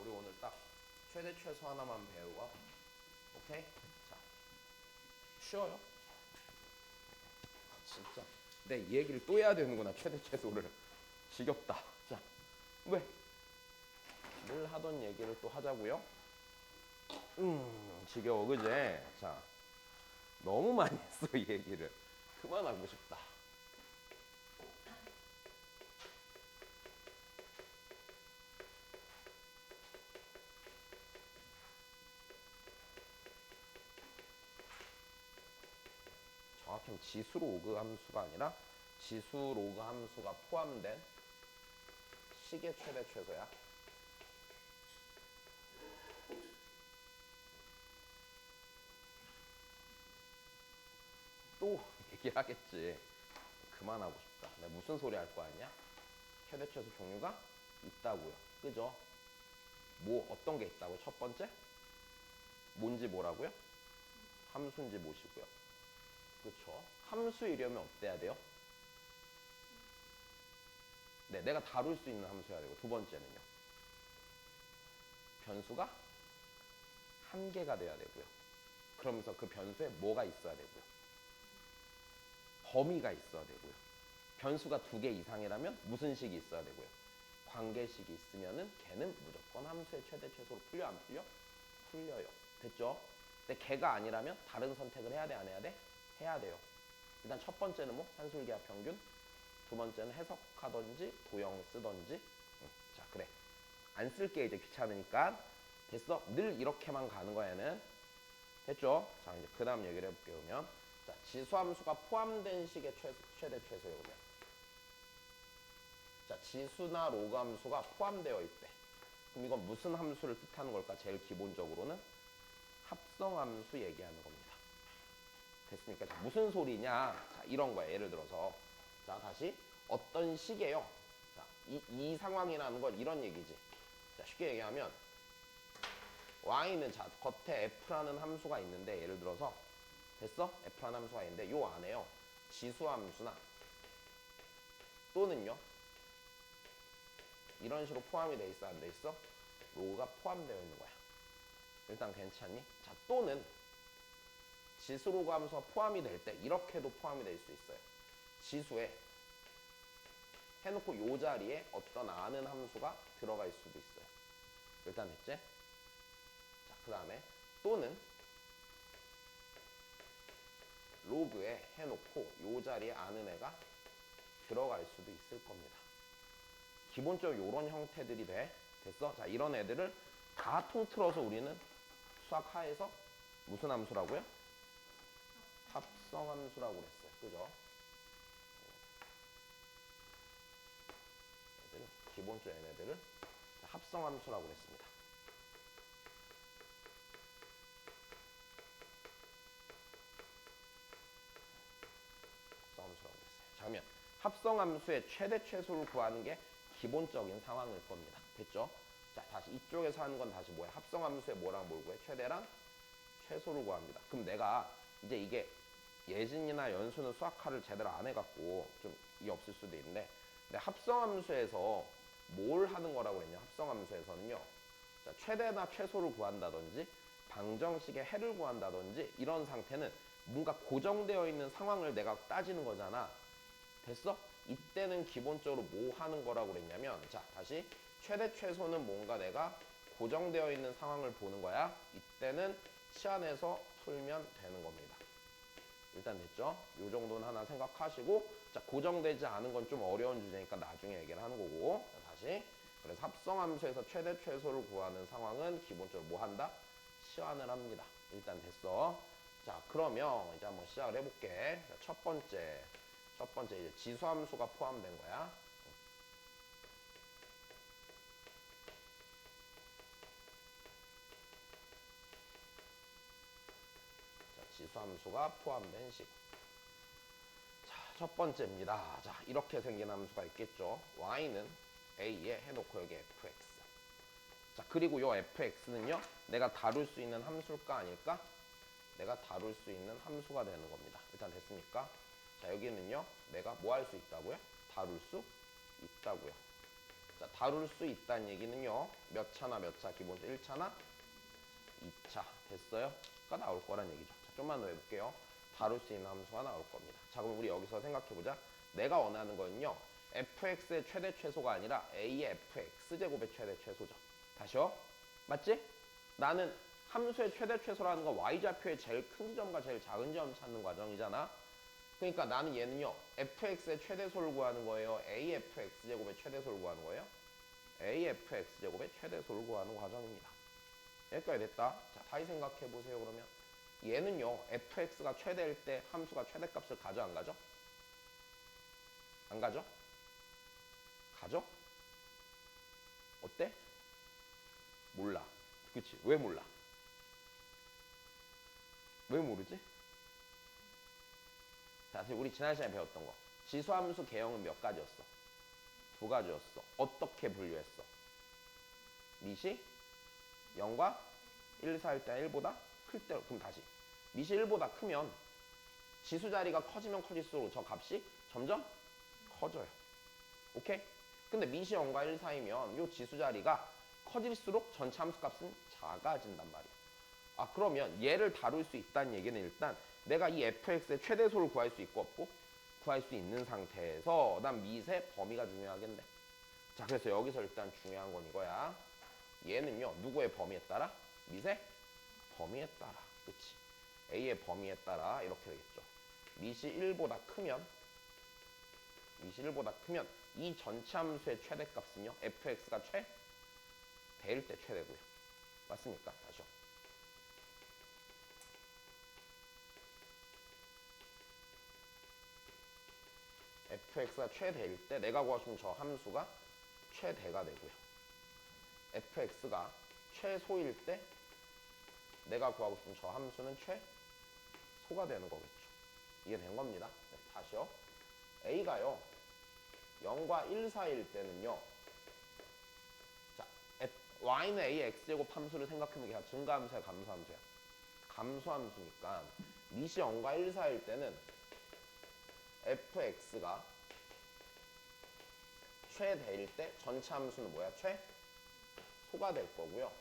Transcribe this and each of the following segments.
우리 오늘 딱 최대 최소 하나만 배우고. 오케이? 자, 쉬워요. 진짜. 근데 이 얘기를 또 해야 되는구나. 최대 최소를. 지겹다. 자, 왜? 늘 하던 얘기를 또 하자고요. 지겨워, 그제? 자, 너무 많이 했어, 이 얘기를. 그만하고 싶다. 정확히는 지수 로그 함수가 아니라 지수 로그 함수가 포함된 식의 최대 최소야. 또 얘기하겠지. 그만하고 싶다. 내가 무슨 소리 할 거 아니야? 최대 최소 종류가 있다고요. 그죠? 뭐 어떤 게 있다고요? 첫 번째? 뭔지 뭐라고요? 함수인지 뭐시고요. 그쵸? 함수이려면 어때야 돼요? 네, 내가 다룰 수 있는 함수여야 되고, 두 번째는요. 변수가 한 개가 돼야 되고요. 그러면서 그 변수에 뭐가 있어야 되고요. 범위가 있어야 되고요. 변수가 두 개 이상이라면 무슨 식이 있어야 되고요. 관계식이 있으면은 걔는 무조건 함수의 최대 최소로 풀려 안 풀려? 풀려요. 됐죠? 근데 걔가 아니라면 다른 선택을 해야 돼 안 해야 돼? 해야 돼요. 일단 첫 번째는 뭐 산술기하 평균, 두 번째는 해석하던지 도형 쓰던지. 자, 그래. 안 쓸게 이제 귀찮으니까. 됐어? 늘 이렇게만 가는 거야 얘는. 됐죠? 자, 이제 그 다음 얘기를 해볼게요. 그러면 자, 지수함수가 포함된 식의 최대 최소예요. 그러면 자, 지수나 로그 함수가 포함되어 있대. 그럼 이건 무슨 함수를 뜻하는 걸까? 제일 기본적으로는 합성함수 얘기하는 겁니다. 됐습니까? 자, 무슨 소리냐? 자, 이런 거야. 예를 들어서 자, 다시 어떤 식이에요? 자, 이 상황이라는 건 이런 얘기지. 자, 쉽게 얘기하면 y는 자, 겉에 f라는 함수가 있는데 예를 들어서 됐어? f라는 함수가 있는데 요 안에요. 지수함수나 또는요. 이런 식으로 포함이 돼 있어 안 돼 있어? 로그가 포함되어 있는 거야. 일단 괜찮니? 자, 또는 지수 로그 함수가 포함이 될 때 이렇게도 포함이 될 수 있어요. 지수에 해놓고 요 자리에 어떤 아는 함수가 들어갈 수도 있어요. 일단 됐지? 자, 그 다음에 또는 로그에 해놓고 요 자리에 아는 애가 들어갈 수도 있을 겁니다. 기본적으로 이런 형태들이 돼. 됐어? 자, 이런 애들을 다 통틀어서 우리는 수학 하에서 무슨 함수라고요? 합성함수라고 그랬어요. 그죠? 얘들, 기본적인 얘네들을 합성함수라고 그랬습니다. 합성함수라고 그랬어요. 자, 그러면 합성함수의 최대 최소를 구하는 게 기본적인 상황일 겁니다. 됐죠? 자, 다시 이쪽에서 하는 건 다시 뭐야? 합성함수의 뭐랑 뭘 구해? 최대랑 최소를 구합니다. 그럼 내가 이제 이게 예진이나 연수는 수학화를 제대로 안 해갖고 좀 이해 없을 수도 있는데 근데 합성함수에서 뭘 하는 거라고 했냐? 합성함수에서는요. 자, 최대나 최소를 구한다든지 방정식의 해를 구한다든지 이런 상태는 뭔가 고정되어 있는 상황을 내가 따지는 거잖아. 됐어? 이때는 기본적으로 뭐 하는 거라고 그랬냐면 자, 다시 최대 최소는 뭔가 내가 고정되어 있는 상황을 보는 거야. 이때는 치환해서 풀면 되는 겁니다. 일단 됐죠? 이 정도는 하나 생각하시고 자, 고정되지 않은 건 좀 어려운 주제니까 나중에 얘기를 하는 거고 자, 다시 그래서 합성함수에서 최대 최소를 구하는 상황은 기본적으로 뭐 한다? 치환을 합니다. 일단 됐어. 자, 그러면 이제 한번 시작을 해볼게. 자, 첫 번째 이제 지수함수가 포함된 거야. 자, 지수함수가 포함된 식. 자, 첫 번째입니다. 자, 이렇게 생긴 함수가 있겠죠. y는 a에 해놓고 여기 fx. 자, 그리고 요 fx는요. 내가 다룰 수 있는 함수일까 아닐까? 내가 다룰 수 있는 함수가 되는 겁니다. 일단 됐습니까? 자, 여기는요. 내가 뭐 할 수 있다고요? 다룰 수 있다고요. 자, 다룰 수 있다는 얘기는요. 몇 차나 몇 차? 기본적으로 1차나 2차. 됐어요? 가 나올 거란 얘기죠. 자, 좀만 더 해볼게요. 다룰 수 있는 함수가 나올 겁니다. 자, 그럼 우리 여기서 생각해보자. 내가 원하는 거는요. fx의 최대 최소가 아니라 a의 fx제곱의 최대 최소죠. 다시요. 맞지? 나는 함수의 최대 최소라는 건 y좌표의 제일 큰 지점과 제일 작은 지점 찾는 과정이잖아. 그러니까 나는 얘는요. fx의 최대소를 구하는 거예요. afx제곱의 최대소를 구하는 거예요. afx제곱의 최대소를 구하는 과정입니다. 여기까지 됐다. 자, 다시 생각해 보세요. 그러면 얘는요. fx가 최대일 때 함수가 최대값을 가져 안 가져? 안 가져? 가져? 어때? 몰라. 그치? 왜 몰라? 왜 모르지? 자, 우리 지난 시간에 배웠던 거. 지수함수 개형은 몇 가지였어? 두 가지였어. 어떻게 분류했어? 미시 0과 1 사이일 때 1보다 클 때. 그럼 다시. 미시 1보다 크면 지수 자리가 커지면 커질수록 저 값이 점점 커져요. 오케이? 근데 미시 0과 1 사이면 이 지수 자리가 커질수록 전체 함수 값은 작아진단 말이야. 아, 그러면 얘를 다룰 수 있다는 얘기는 일단 내가 이 fx의 최대소를 구할 수 있고 없고 구할 수 있는 상태에서 난 미세 범위가 중요하겠네. 자, 그래서 여기서 일단 중요한 건 이거야. 얘는요. 누구의 범위에 따라? 미세 범위에 따라. 그치? a의 범위에 따라 이렇게 되겠죠. 미시 1보다 크면 이 전체 함수의 최대값은요. fx가 대일 때 최대고요. 맞습니까? 다시요. fx가 최대일 때 내가 구하고 싶은 저 함수가 최대가 되고요. fx가 최소일 때 내가 구하고 싶은 저 함수는 최소가 되는 거겠죠. 이게 된 겁니다. 네, 다시요. a가요. 0과 1 사이일 때는요. 자, y는 a의 x제곱 함수를 생각해보면 증가함수야, 감소함수야? 감소함수니까 미시 0과 1 사이일 때는 fx가 최대일 때 전체 함수는 뭐야? 최소가 될 거고요.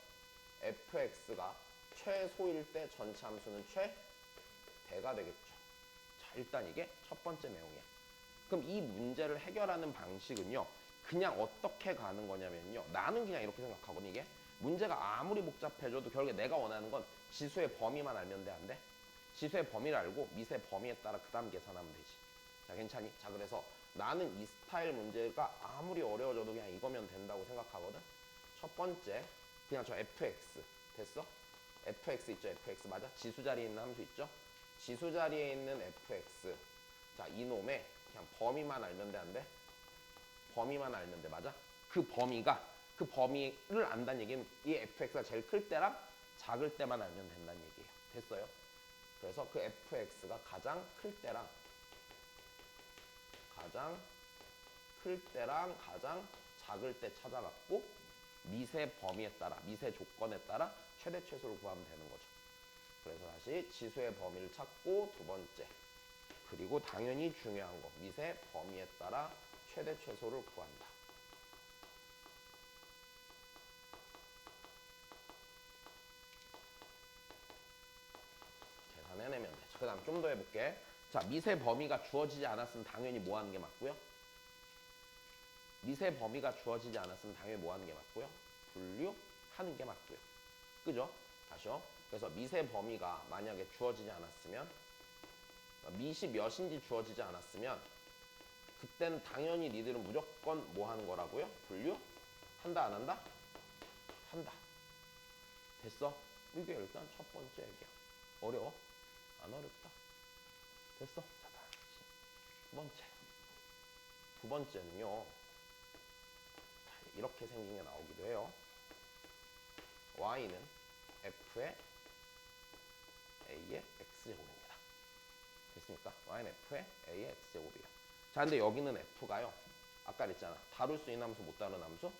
fx가 최소일 때 전체 함수는 최대가 되겠죠. 자, 일단 이게 첫 번째 내용이야. 그럼 이 문제를 해결하는 방식은요. 그냥 어떻게 가는 거냐면요. 나는 그냥 이렇게 생각하거든. 이게 문제가 아무리 복잡해져도 결국에 내가 원하는 건 지수의 범위만 알면 돼, 안 돼? 지수의 범위를 알고 미세 범위에 따라 그 다음 계산하면 되지. 자, 괜찮니? 자, 그래서 나는 이 스타일 문제가 아무리 어려워져도 그냥 이거면 된다고 생각하거든. 첫 번째, 그냥 저 fx 됐어? fx 있죠? fx 맞아? 지수 자리에 있는 함수 있죠? 지수 자리에 있는 fx. 자, 이놈의 그냥 범위만 알면 돼, 안 돼? 범위만 알면 돼, 맞아? 그 범위를 안다는 얘기는 이 fx가 제일 클 때랑 작을 때만 알면 된다는 얘기예요. 됐어요? 그래서 그 fx가 가장 클 때랑 가장 작을 때 찾아갖고 미세 범위에 따라, 미세 조건에 따라 최대 최소를 구하면 되는 거죠. 그래서 다시 지수의 범위를 찾고 두 번째, 그리고 당연히 중요한 거, 미세 범위에 따라 최대 최소를 구한다. 계산해내면 돼. 그 다음 좀 더 해볼게. 자, 미세 범위가 주어지지 않았으면 당연히 뭐 하는 게 맞고요? 미세 범위가 주어지지 않았으면 당연히 뭐 하는 게 맞고요? 분류하는 게 맞고요. 그죠? 다시요. 그래서 미세 범위가 만약에 주어지지 않았으면, 미시 몇인지 주어지지 않았으면 그때는 당연히 니들은 무조건 뭐 하는 거라고요? 분류한다, 안 한다? 한다. 됐어? 이게 일단 첫 번째 얘기야. 어려워? 안 어렵다. 됐어? 자, 다시 두 번째. 두 번째는요. 이렇게 생긴 게 나오기도 해요. y는 f의 a의 x제곱입니다. 됐습니까? y는 f의 a의 x제곱이에요. 자, 근데 여기는 f가요. 아까 그랬잖아. 다룰 수 있는 함수, 못 다루는 함수?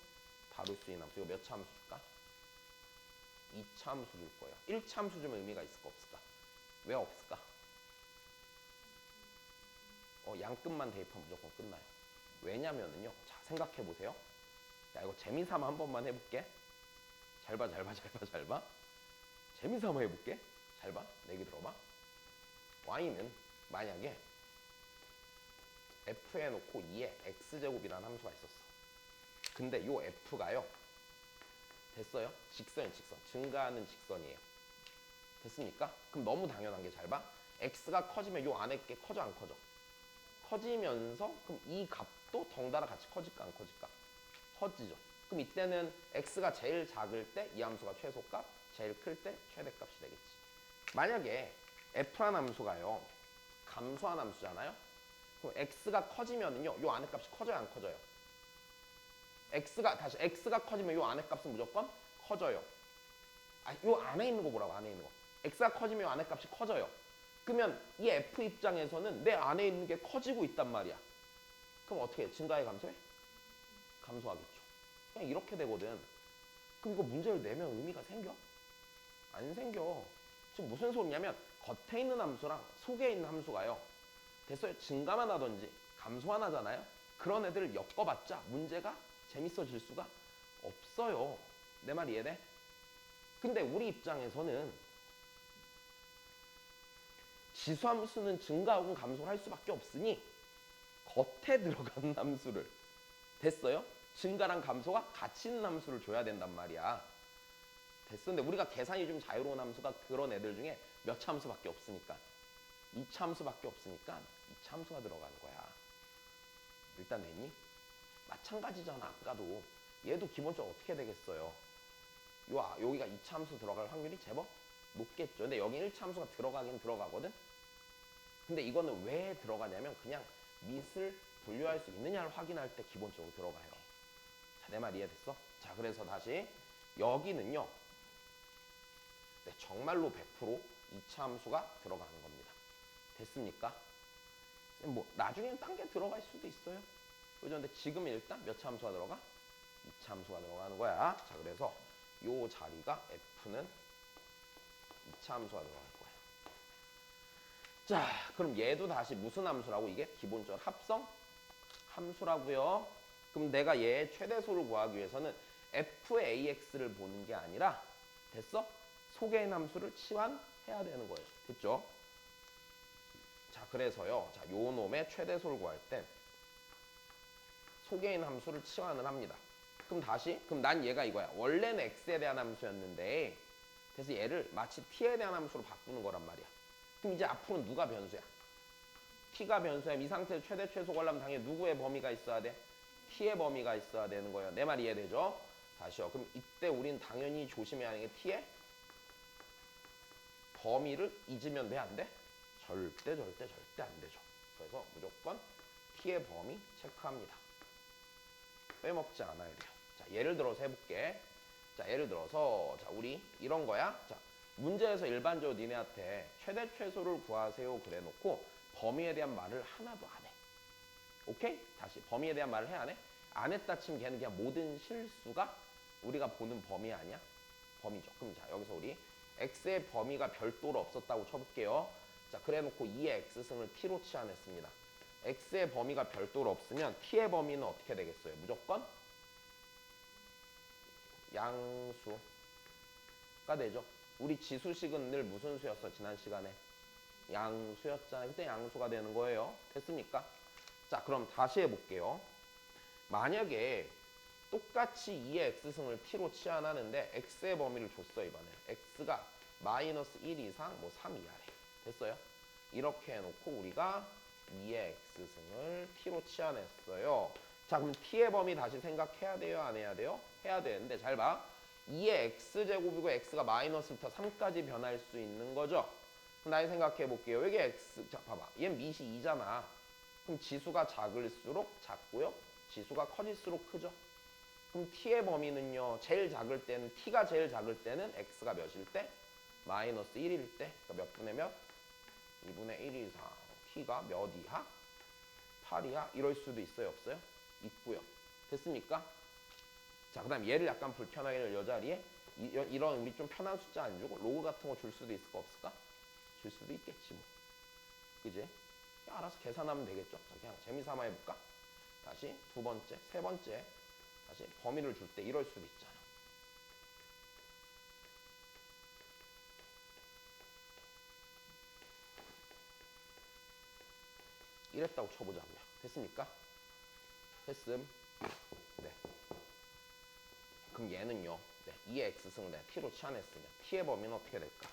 다룰 수 있는 함수. 이거 몇 차 함수 줄까? 2차 함수 줄 거예요. 1차 함수 주면 의미가 있을까 없을까? 왜 없을까? 양끝만 대입하면 무조건 끝나요. 왜냐면은요. 자, 생각해 보세요. 야, 이거 재미삼아 한 번만 해볼게. 잘 봐, 잘 봐, 잘 봐, 잘 봐. 재미삼아 해볼게. 잘 봐. 내 얘기 들어봐. y는 만약에 f에 놓고 2의 x제곱이라는 함수가 있었어. 근데 요 f가요. 됐어요? 직선이 직선. 증가하는 직선이에요. 됐습니까? 그럼 너무 당연한 게 잘 봐. x가 커지면 요 안에 게 커져 안 커져? 커지면서 그럼 이 값도 덩달아 같이 커질까 안 커질까? 커지죠. 그럼 이때는 x가 제일 작을 때 이 함수가 최소값, 제일 클 때 최대값이 되겠지. 만약에 f라는 함수가요. 감소한 함수잖아요. 그럼 x가 커지면은요. 요 안에 값이 커져요 안 커져요? x가 커지면 요 안에 값은 무조건 커져요. 요 안에 있는 거 보라고. 안에 있는 거. x가 커지면 요 안에 값이 커져요. 그러면 이 f 입장에서는 내 안에 있는 게 커지고 있단 말이야. 그럼 어떻게 해? 증가해 감소해? 감소하겠죠. 그냥 이렇게 되거든. 그럼 이거 문제를 내면 의미가 생겨? 안 생겨. 지금 무슨 소리냐면 겉에 있는 함수랑 속에 있는 함수가요. 됐어요? 증가만 하든지 감소만 하잖아요. 그런 애들을 엮어봤자 문제가 재밌어질 수가 없어요. 내 말 이해돼? 근데 우리 입장에서는 지수함수는 증가 혹은 감소를 할 수밖에 없으니 겉에 들어가는 함수를 됐어요? 증가랑 감소가 같이 있는 함수를 줘야 된단 말이야. 됐어. 근데 우리가 계산이 좀 자유로운 함수가 그런 애들 중에 몇 차 함수밖에 없으니까 2차 함수밖에 없으니까 2차 함수가 들어가는 거야. 일단 냈니? 마찬가지잖아. 아까도 얘도 기본적으로 어떻게 되겠어요? 여기가 2차 함수 들어갈 확률이 제법 높겠죠. 근데 여기 1차 함수가 들어가긴 들어가거든. 근데 이거는 왜 들어가냐면 그냥 밑을 분류할 수 있느냐를 확인할 때 기본적으로 들어가요. 자, 내 말 이해됐어? 자, 그래서 다시 여기는요. 네, 정말로 100% 2차 함수가 들어가는 겁니다. 됐습니까? 뭐 나중에는 딴 게 들어갈 수도 있어요. 그죠? 근데 지금 일단 몇 차 함수가 들어가? 2차 함수가 들어가는 거야. 자, 그래서 요 자리가 F는 2차 함수가 들어갈 거야. 자, 그럼 얘도 다시 무슨 함수라고? 이게 기본적으로 합성 함수라고요. 그럼 내가 얘의 최대소를 구하기 위해서는 FAX를 보는 게 아니라 됐어? 속에 있는 함수를 치환해야 되는 거예요. 됐죠? 자, 그래서요. 자, 요 놈의 최대소를 구할 때 속에 있는 함수를 치환을 합니다. 그럼 그럼 난 얘가 이거야. 원래는 x에 대한 함수였는데 그래서 얘를 마치 t에 대한 함수로 바꾸는 거란 말이야. 그럼 이제 앞으로는 누가 변수야? t가 변수야. 이 상태에서 최대 최소 구하려면 당연히 누구의 범위가 있어야 돼? t의 범위가 있어야 되는 거예요. 내 말 이해되죠? 다시요. 그럼 이때 우린 당연히 조심해야 하는 게 t의 범위를 잊으면 돼? 안 돼? 절대 안 되죠. 그래서 무조건 t의 범위 체크합니다. 빼먹지 않아야 돼요. 자, 예를 들어서 해볼게. 자, 예를 들어서 자, 우리 이런 거야. 자, 문제에서 일반적으로 니네한테 최대 최소를 구하세요 그래 놓고 범위에 대한 말을 하나도 안 해. 오케이? 다시 범위에 대한 말을 해 안 해? 안 했다 치면 걔는 그냥 모든 실수가 우리가 보는 범위 아니야? 범위죠. 그럼 자, 여기서 우리 x의 범위가 별도로 없었다고 쳐볼게요. 자, 그래 놓고 2의 x승을 t로 치환했습니다. x의 범위가 별도로 없으면 t의 범위는 어떻게 되겠어요? 무조건 양수가 되죠. 우리 지수식은 늘 무슨 수였어? 지난 시간에 양수였잖아요. 그때 양수가 되는 거예요. 됐습니까? 자, 그럼 다시 해볼게요. 만약에 똑같이 2의 x승을 t로 치환하는데 x의 범위를 줬어. 이번에 x가 마이너스 1 이상 뭐 3 이하래. 됐어요? 이렇게 해놓고 우리가 2의 x승을 t로 치환했어요. 자, 그럼 t의 범위 다시 생각해야 돼요? 안 해야 돼요? 해야 되는데 잘 봐. 2의 x제곱이고 x가 마이너스부터 3까지 변할 수 있는 거죠. 그럼 나이 생각해 볼게요. 여기 x, 자 봐봐. 얘는 밑이 2잖아. 그럼 지수가 작을수록 작고요. 지수가 커질수록 크죠. 그럼 t의 범위는요. 제일 작을 때는 t가 제일 작을 때는 x가 몇일 때? 마이너스 1일 때. 그러니까 몇 분의 몇? 2분의 1 이상. t가 몇 이하? 8 이하? 이럴 수도 있어요? 없어요? 있고요. 됐습니까? 자, 그 다음 얘를 약간 불편하게 낼 여자리에 이런 우리 좀 편한 숫자 안 주고 로그 같은 거 줄 수도 있을까 없을까? 줄 수도 있겠지 뭐. 그지? 알아서 계산하면 되겠죠. 자, 그냥 재미삼아 해볼까? 다시 두 번째, 세 번째. 다시 범위를 줄 때 이럴 수도 있잖아. 이랬다고 쳐보자고요. 됐습니까? 됐음. 네. 그럼 얘는요. 네. 2의 x승을 내가 t로 치환했으면 t의 범위는 어떻게 될까?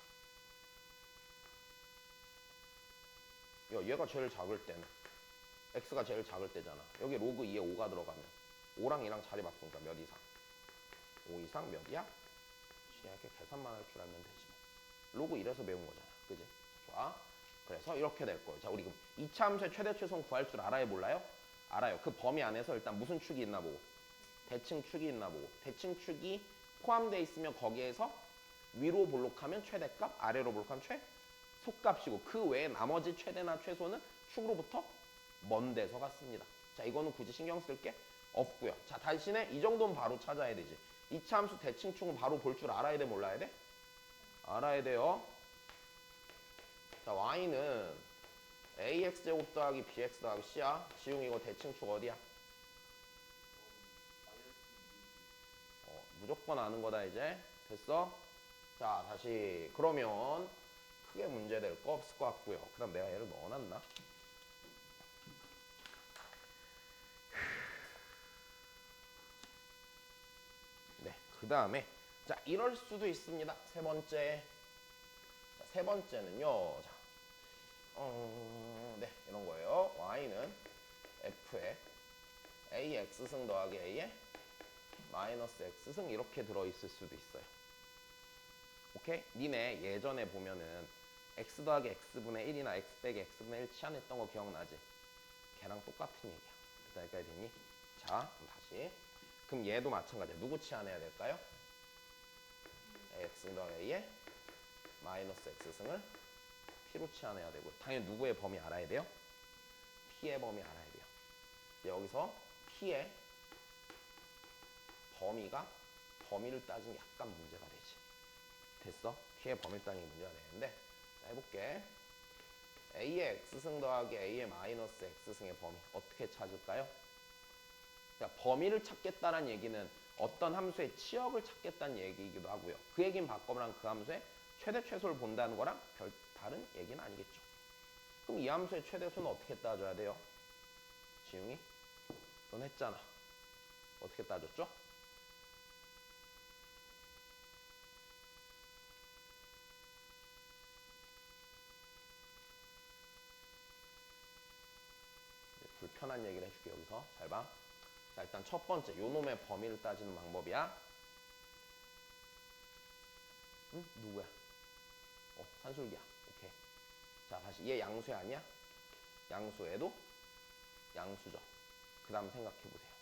얘가 제일 작을 때는 x가 제일 작을 때잖아. 여기 로그 2에 5가 들어가면 5랑 2랑 자리 바꾸니까 몇 이상? 5 이상 몇이야? 이렇게 계산만 할 줄 알면 되지 뭐. 로그 1에서 배운 거잖아. 그지? 좋아. 그래서 이렇게 될 거예요. 자, 우리 그럼 2차 함수의 최대 최소는 구할 줄 알아요, 몰라요? 알아요. 그 범위 안에서 일단 무슨 축이 있나 보고 대칭축이 있나 보고 대칭축이 포함되어 있으면 거기에서 위로 볼록하면 최대값, 아래로 볼록하면 최소값이고 그 외에 나머지 최대나 최소는 축으로부터 먼 데서 갔습니다. 자, 이거는 굳이 신경 쓸 게 없고요. 자, 대신에 이 정도는 바로 찾아야 되지. 2차 함수 대칭축은 바로 볼 줄 알아야 돼, 몰라야 돼? 알아야 돼요. 자, y는 ax제곱 더하기 bx 더하기 c야. 지웅 이거 대칭축 어디야? 무조건 아는 거다 이제. 됐어? 자, 다시 그러면 크게 문제될 거 없을 것 같고요. 그 다음 내가 얘를 넣어놨나? 네, 그 다음에 자, 이럴 수도 있습니다. 세 번째. 자, 세 번째는요. 자, 네, 이런 거예요. y는 f에 ax승 더하기 a에 마이너스 x승 이렇게 들어있을 수도 있어요. 오케이? 니네 예전에 보면은 x 더하기 x분의 1이나 x 빼기 x분의 1 치환했던 거 기억나지? 걔랑 똑같은 얘기야. 여기까지 됐니? 자, 그럼 다시. 그럼 얘도 마찬가지야. 누구 치환해야 될까요? x 더하기 a에 마이너스 x승을 p로 치환해야 되고 당연히 누구의 범위 알아야 돼요? p의 범위 알아야 돼요. 여기서 p의 범위를 따지는 게 약간 문제가 되지. 됐어? p의 범위를 따지는 게 문제가 되는데 자, 해볼게. a의 x승 더하기 a의 마이너스 x승의 범위 어떻게 찾을까요? 그러니까 범위를 찾겠다는 얘기는 어떤 함수의 치역을 찾겠다는 얘기이기도 하고요. 그 얘기는 바꿔보면 그 함수의 최대 최소를 본다는 거랑 별 다른 얘기는 아니겠죠. 그럼 이 함수의 최대소는 어떻게 따져야 돼요? 지웅이? 넌 했잖아. 어떻게 따졌죠? 불편한 얘기를 해줄게 여기서. 잘 봐. 자, 일단 첫 번째 요놈의 범위를 따지는 방법이야. 응? 누구야? 산술기야. 오케이. 자, 다시 얘 양수 아니야? 양수에도 양수죠. 그 다음 생각해보세요.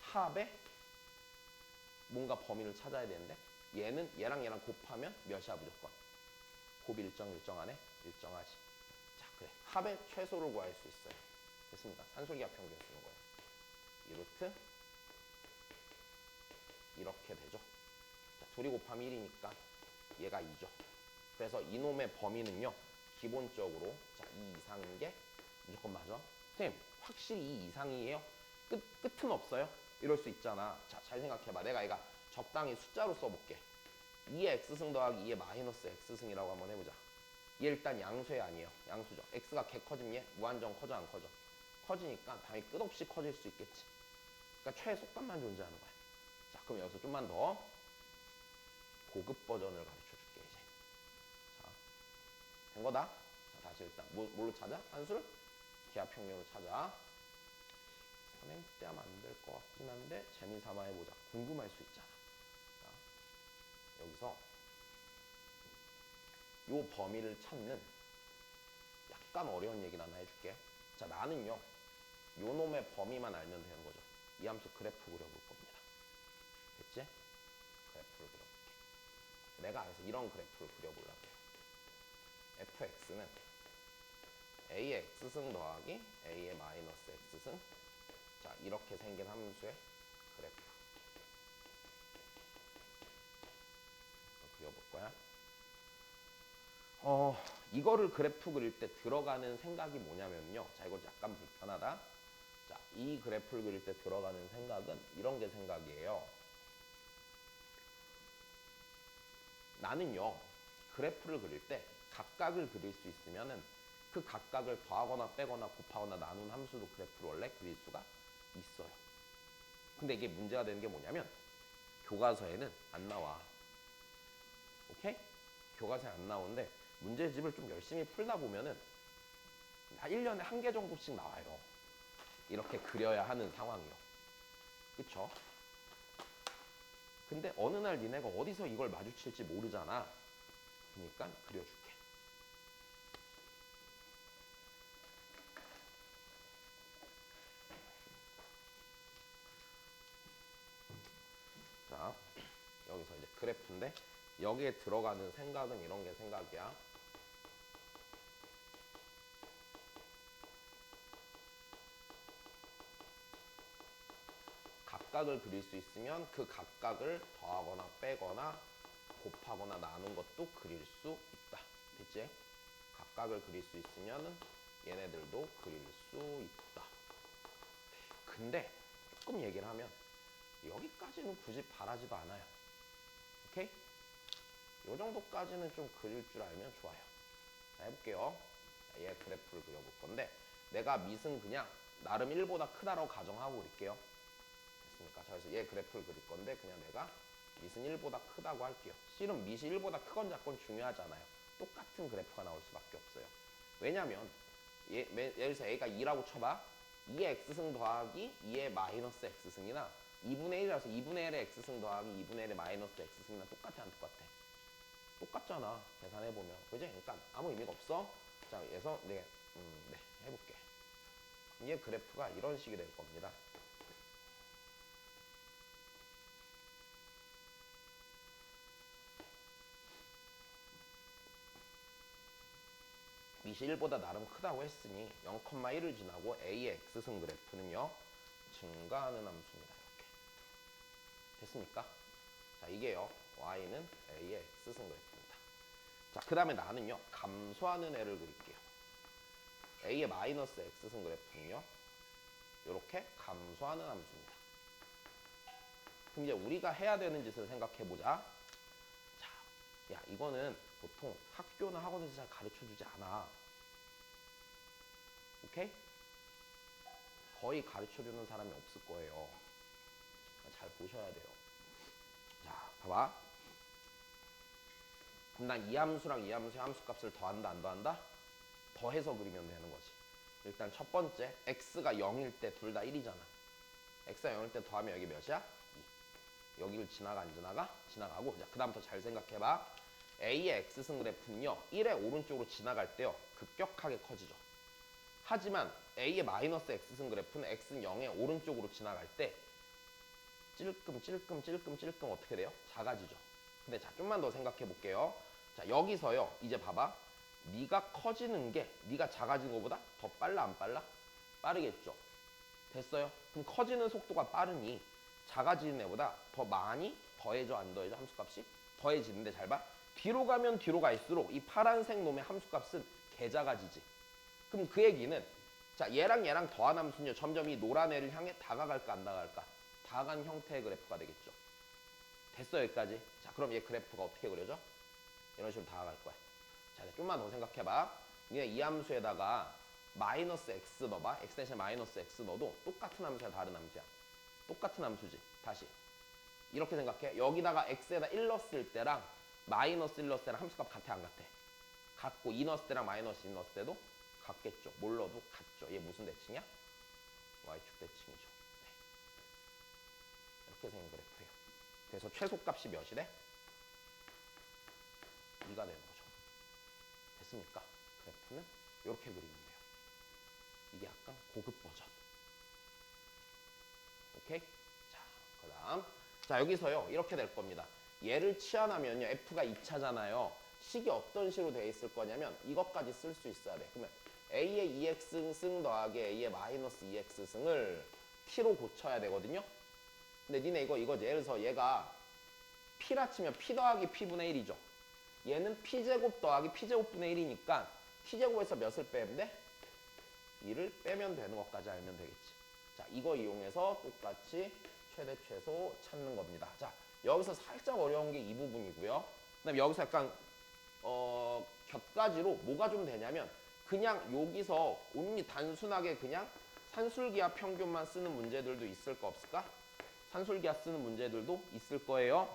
합에 뭔가 범위를 찾아야 되는데 얘는 얘랑 곱하면 몇이야 무조건? 곱이 일정 안에 일정하지. 자, 그래. 합의 최소를 구할 수 있어요. 됐습니다. 산술기하 평균 쓰는 거예요. 2루트 이렇게 되죠. 자, 둘이 곱하면 1이니까 얘가 2죠. 그래서 이놈의 범위는요. 기본적으로 자, 2 이상인 게 무조건 맞아. 선생님 확실히 2 이상이에요? 끝은 없어요? 이럴 수 있잖아. 자, 잘 생각해봐. 내가 이거 적당히 숫자로 써볼게. 2의 x승 더하기 2의 마이너스 x승이라고 한번 해보자. 얘 일단 양수에 아니에요. 양수죠. x가 개 커지면 얘 무한정 커져 안 커져? 커지니까 당연히 끝없이 커질 수 있겠지. 그러니까 최소값만 존재하는 거야. 자, 그럼 여기서 좀만 더 고급 버전을 가르쳐 줄게 이제. 자, 된 거다. 자, 다시 일단 뭘로 찾아? 한수를? 기하평균으로 찾아. 선행 때 하면 안 될 것 같긴 한데 재미삼아 해보자. 궁금할 수 있잖아. 자, 여기서 요 범위를 찾는 약간 어려운 얘기를 하나 해줄게. 자, 나는요 요 놈의 범위만 알면 되는 거죠. 이 함수 그래프 그려볼 겁니다. 됐지? 그래프를 그려볼게. 내가 그래서 이런 그래프를 그려보려고 해요. fx는 a의 x승 더하기 a의 마이너스 x승. 자, 이렇게 생긴 함수의 그래프 그려볼 거야. 이거를 그래프 그릴 때 들어가는 생각이 뭐냐면요. 자, 이거 약간 불편하다. 자, 이 그래프를 그릴 때 들어가는 생각은 이런 게 생각이에요. 나는요, 그래프를 그릴 때 각각을 그릴 수 있으면은 그 각각을 더하거나 빼거나 곱하거나 나눈 함수도 그래프를 원래 그릴 수가 있어요. 근데 이게 문제가 되는 게 뭐냐면 교과서에는 안 나와. 오케이? 교과서에 안 나오는데 문제집을 좀 열심히 풀다 보면은 1년에 한 개 정도씩 나와요. 이렇게 그려야 하는 상황이요. 그쵸? 근데 어느 날 니네가 어디서 이걸 마주칠지 모르잖아. 그러니까 그려줄게. 자, 여기서 이제 그래프인데 여기에 들어가는 생각은 이런 게 생각이야. 각각을 그릴 수 있으면 그 각각을 더하거나 빼거나 곱하거나 나눈 것도 그릴 수 있다. 됐지? 각각을 그릴 수 있으면 얘네들도 그릴 수 있다. 근데 조금 얘기를 하면 여기까지는 굳이 바라지도 않아요. 오케이? 이 정도까지는 좀 그릴 줄 알면 좋아요. 자, 해볼게요. 자, 얘 그래프를 그려볼 건데 내가 밑은 그냥 나름 1보다 크다라고 가정하고 그릴게요. 됐습니까? 자, 그래서 얘 그래프를 그릴 건데 그냥 내가 밑은 1보다 크다고 할게요. 실은 밑이 1보다 크건 작건 중요하잖아요. 똑같은 그래프가 나올 수밖에 없어요. 왜냐면 예를 들어서 A가 2라고 쳐봐. 2의 X승 더하기 2의 마이너스 X승이나 2분의 1이라서 2분의 1의 X승 더하기 2분의 1의 마이너스 X승이랑 똑같아 안 똑같아? 똑같잖아. 계산해보면. 그지? 그러니까 아무 의미가 없어. 자, 그래서 네, 해볼게. 얘 그래프가 이런 식이 될 겁니다. 밑이 1보다 나름 크다고 했으니 0,1을 지나고 A의 X승 그래프는요. 증가하는 함수입니다. 이렇게. 됐습니까? 자, 이게요. Y는 A의 X승 그래프입니다. 자, 그 다음에 나는요. 감소하는 애를 그릴게요. A의 마이너스 X승 그래프는요. 이렇게 감소하는 함수입니다. 그럼 이제 우리가 해야 되는 짓을 생각해보자. 자, 야, 이거는 보통 학교나 학원에서 잘 가르쳐주지 않아. 오케이? 거의 가르쳐주는 사람이 없을 거예요. 잘 보셔야 돼요. 자, 봐봐. 그럼 난 이 함수랑 이 함수의 함수값을 더한다 안 더한다? 더해서 그리면 되는 거지. 일단 첫 번째, x가 0일 때 둘 다 1이잖아. x가 0일 때 더하면 여기 몇이야? 2. 여기를 지나가 안 지나가? 지나가고. 자, 그 다음부터 잘 생각해봐. A의 X승 그래프는요. 1의 오른쪽으로 지나갈 때요. 급격하게 커지죠. 하지만 A의 마이너스 X승 그래프는 X는 0의 오른쪽으로 지나갈 때 찔끔 어떻게 돼요? 작아지죠. 근데 자, 좀만 더 생각해 볼게요. 자, 여기서요. 이제 봐봐. 네가 커지는 게 네가 작아지는 것보다 더 빨라 안 빨라? 빠르겠죠. 됐어요? 그럼 커지는 속도가 빠르니 작아지는 애보다 더 많이 더해져 안 더해져? 함수값이 더해지는데 잘 봐. 뒤로 가면 뒤로 갈수록 이 파란색 놈의 함수값은 개 작아지지. 그럼 그 얘기는 자, 얘랑 더한 함수는요. 점점 이 노란 애를 향해 다가갈까 안 다가갈까? 다가간 형태의 그래프가 되겠죠. 됐어 여기까지. 자, 그럼 얘 그래프가 어떻게 그려져? 이런 식으로 다가갈 거야. 자, 좀만 더 생각해봐. 니네 이 함수에다가 마이너스 x 넣어봐. x 대신 마이너스 x 넣어도 똑같은 함수야 다른 함수야? 똑같은 함수지. 다시 이렇게 생각해. 여기다가 x에다 1 넣었을 때랑 마이너스 1 넣었을 때랑 함수값 같아 안 같아? 같고 2 넣었을 때랑 마이너스 2 넣었을 때도 같겠죠. 뭘 넣어도 같죠. 얘 무슨 대칭이야? y축 대칭이죠. 네. 이렇게 생긴 그래프예요. 그래서 최소값이 몇이래? 2가 되는 거죠. 됐습니까? 그래프는 이렇게 그리면 돼요. 이게 약간 고급 버전. 오케이? 자, 그 다음. 자, 여기서요. 이렇게 될 겁니다. 얘를 치환하면요. f가 2차잖아요. 식이 어떤 식으로 되어 있을 거냐면 이것까지 쓸 수 있어야 돼. 그러면 a의 2x승 더하기 a의 마이너스 2x승을 t로 고쳐야 되거든요. 근데 니네 이거지. 예를 들어서 얘가 p라 치면 p 더하기 p분의 1이죠. 얘는 p제곱 더하기 p제곱분의 1이니까 t제곱에서 몇을 빼면 돼? 2를 빼면 되는 것까지 알면 되겠지. 자, 이거 이용해서 똑같이 최대 최소 찾는 겁니다. 자, 여기서 살짝 어려운 게 이 부분이고요. 그다음에 여기서 약간 곁가지로 뭐가 좀 되냐면 그냥 여기서 온리 단순하게 그냥 산술기하 평균만 쓰는 문제들도 있을까 없을까? 산술기하 쓰는 문제들도 있을 거예요.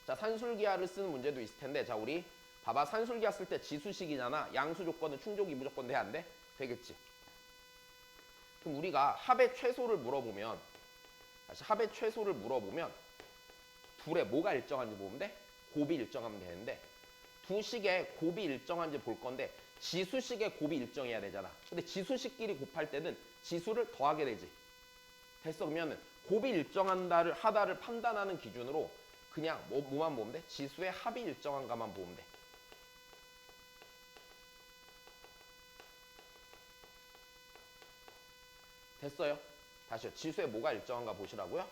자, 산술기하를 쓰는 문제도 있을 텐데, 자, 우리 봐봐. 산술기하 쓸 때 지수식이잖아. 양수 조건은 충족 이부 조건 돼, 안 돼? 되겠지. 그럼 우리가 합의 최소를 물어보면, 다시 합의 최소를 물어보면 둘의 뭐가 일정한지 보면 돼? 곱이 일정하면 되는데, 두 식의 곱이 일정한지 볼 건데 지수식의 곱이 일정해야 되잖아. 근데 지수식끼리 곱할 때는 지수를 더하게 되지. 됐어. 그러면은 곱이 일정하다를 판단하는 기준으로 그냥 뭐만 보면 돼? 지수의 합이 일정한가만 보면 돼. 됐어요? 다시요. 지수의 뭐가 일정한가 보시라고요?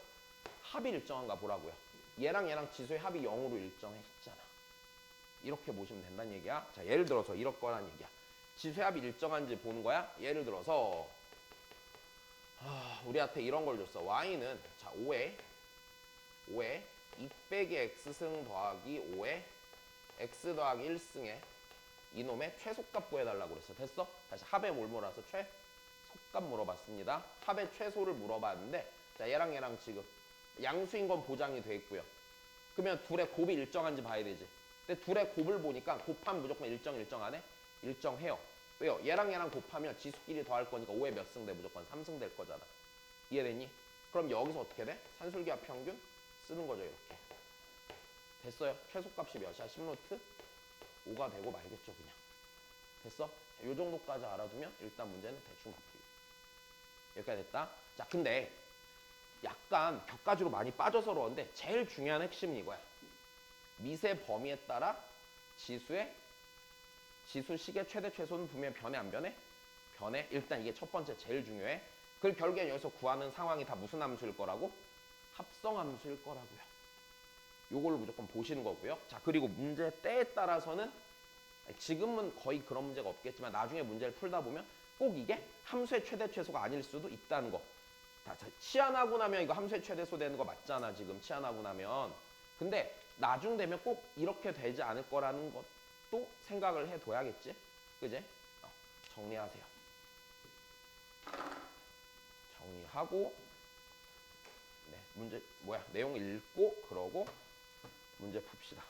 합이 일정한가 보라고요. 얘랑 지수의 합이 0으로 일정했잖아. 이렇게 보시면 된다는 얘기야. 자, 예를 들어서 이럴 거란 얘기야. 지수의 합이 일정한지 보는 거야. 예를 들어서 우리한테 이런 걸 줬어. y는 자 5에 2 빼기 x승 더하기 5에 x 더하기 1승에 이놈의 최소값 구해달라고 그랬어. 됐어? 다시 합의 뭘 물어서 최소값 물어봤습니다. 합의 최소를 물어봤는데 자 얘랑 지금 양수인 건 보장이 돼 있고요. 그러면 둘의 곱이 일정한지 봐야 되지. 근데 둘의 곱을 보니까 곱하면 무조건 일정하네? 일정해요. 왜요? 얘랑 곱하면 지수끼리 더할 거니까 5에 몇 승 돼? 무조건 3승 될 거잖아. 이해되니? 그럼 여기서 어떻게 돼? 산술기하 평균 쓰는 거죠. 이렇게. 됐어요? 최소값이 몇이야? 10루트 5가 되고 말겠죠. 그냥. 됐어? 자, 요 정도까지 알아두면 일단 문제는 대충 다 풀려. 여기까지 됐다? 자, 근데 약간 격가지로 많이 빠져서 그러는데 제일 중요한 핵심은 이거야. 미세 범위에 따라 지수식의 최대 최소는 분명히 변해 안 변해? 변해. 일단 이게 첫 번째 제일 중요해. 그리고 결국엔 여기서 구하는 상황이 다 무슨 함수일 거라고? 합성함수일 거라고요. 요걸로 무조건 보시는 거고요. 자, 그리고 문제 때에 따라서는 지금은 거의 그런 문제가 없겠지만 나중에 문제를 풀다 보면 꼭 이게 함수의 최대 최소가 아닐 수도 있다는 거. 자, 치환하고 나면 이거 함수의 최대소 되는 거 맞잖아. 지금 치환하고 나면. 근데 나중 되면 꼭 이렇게 되지 않을 거라는 것도 생각을 해둬야겠지. 그지? 정리하세요. 정리하고 네, 문제 내용 읽고 그러고 문제 풉시다.